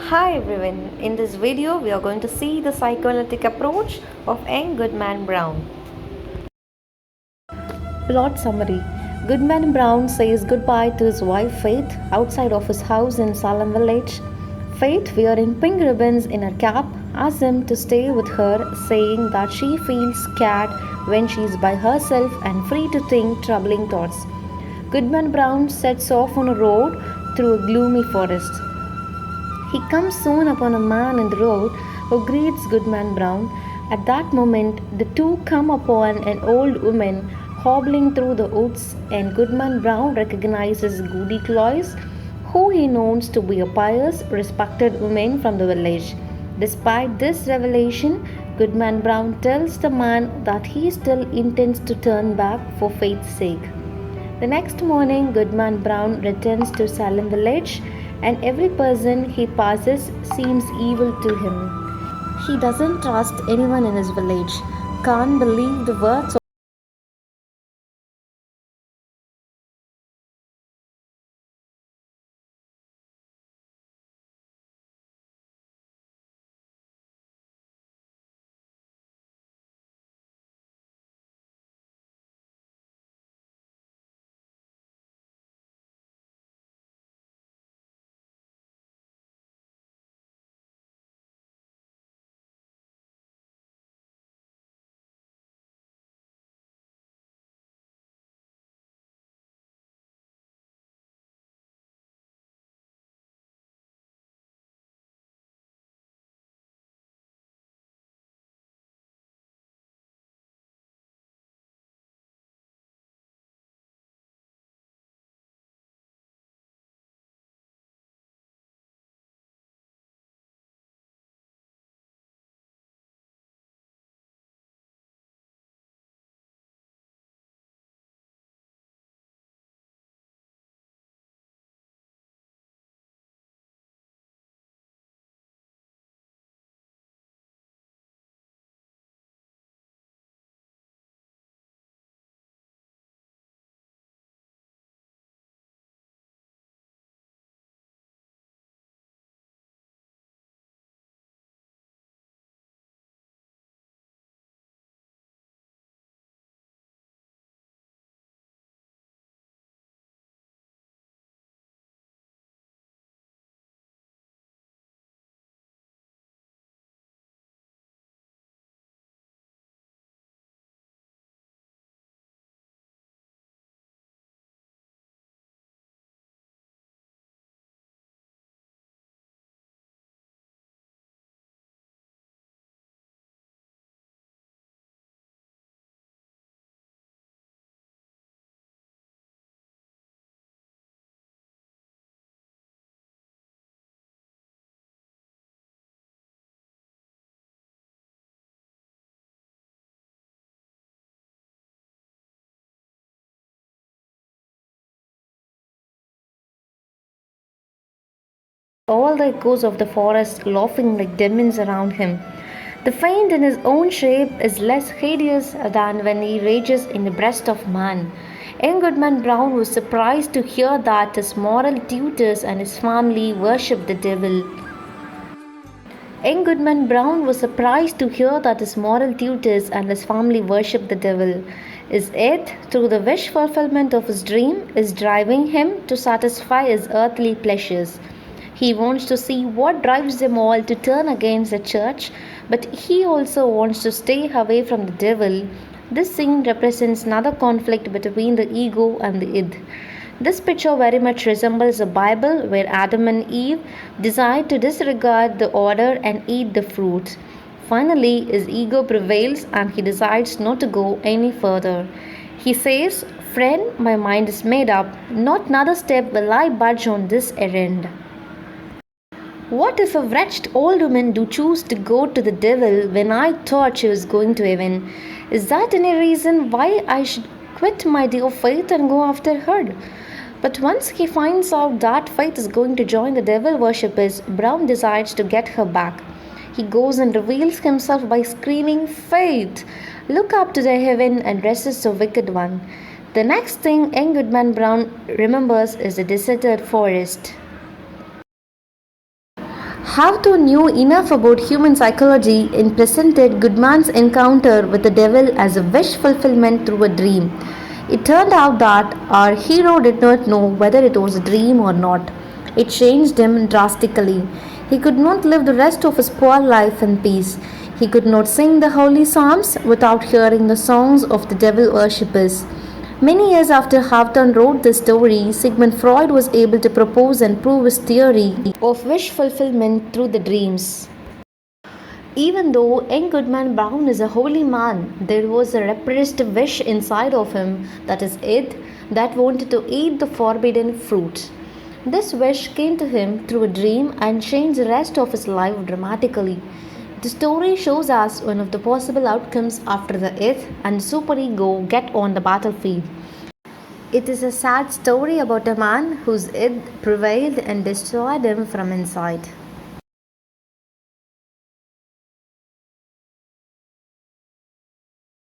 Hi everyone, in this video we are going to see the psychoanalytic approach of Young Goodman Brown. Plot summary. Goodman Brown says goodbye to his wife Faith outside of his house in Salem Village. Faith, wearing pink ribbons in her cap, asks him to stay with her, saying that she feels scared when she is by herself and free to think troubling thoughts. Goodman Brown sets off on a road through a gloomy forest. He comes soon upon a man in the road who greets Goodman Brown. At that moment, the two come upon an old woman hobbling through the woods, and Goodman Brown recognizes Goody Cloyce, who he knows to be a pious, respected woman from the village. Despite this revelation, Goodman Brown tells the man that he still intends to turn back for faith's sake. The next morning, Goodman Brown returns to Salem Village, and every person he passes seems evil to him. He doesn't trust anyone in his village, can't believe the words of all the echoes of the forest laughing like demons around him. The fiend in his own shape is less hideous than when he rages in the breast of man. Young Goodman Brown was surprised to hear that his moral tutors and his family worship the devil. Young Goodman Brown was surprised to hear that his moral tutors and his family worship the devil. His yet, through the wish fulfillment of his dream, is driving him to satisfy his earthly pleasures. He wants to see what drives them all to turn against the church, but he also wants to stay away from the devil. This scene represents another conflict between the ego and the id. This picture very much resembles the Bible where Adam and Eve decide to disregard the order and eat the fruit. Finally, his ego prevails and he decides not to go any further. He says, "Friend, my mind is made up. Not another step will I budge on this errand." What if a wretched old woman do choose to go to the devil when I thought she was going to heaven? Is that any reason why I should quit my dear Faith and go after her? But once he finds out that Faith is going to join the devil worshippers, Brown decides to get her back. He goes and reveals himself by screaming, "Faith, look up to the heaven and resist the wicked one." The next thing young Goodman Brown remembers is the deserted forest. Hawthorne knew enough about human psychology and presented Goodman's encounter with the devil as a wish fulfillment through a dream. It turned out that our hero did not know whether it was a dream or not. It changed him drastically. He could not live the rest of his poor life in peace. He could not sing the holy psalms without hearing the songs of the devil worshippers. Many years after Hawthorne wrote this story, Sigmund Freud was able to propose and prove his theory of wish fulfillment through the dreams. Even though young Goodman Brown is a holy man, there was a repressed wish inside of him, that is it, that wanted to eat the forbidden fruit. This wish came to him through a dream and changed the rest of his life dramatically. The story shows us one of the possible outcomes after the id and superego get on the battlefield. It is a sad story about a man whose id prevailed and destroyed him from inside.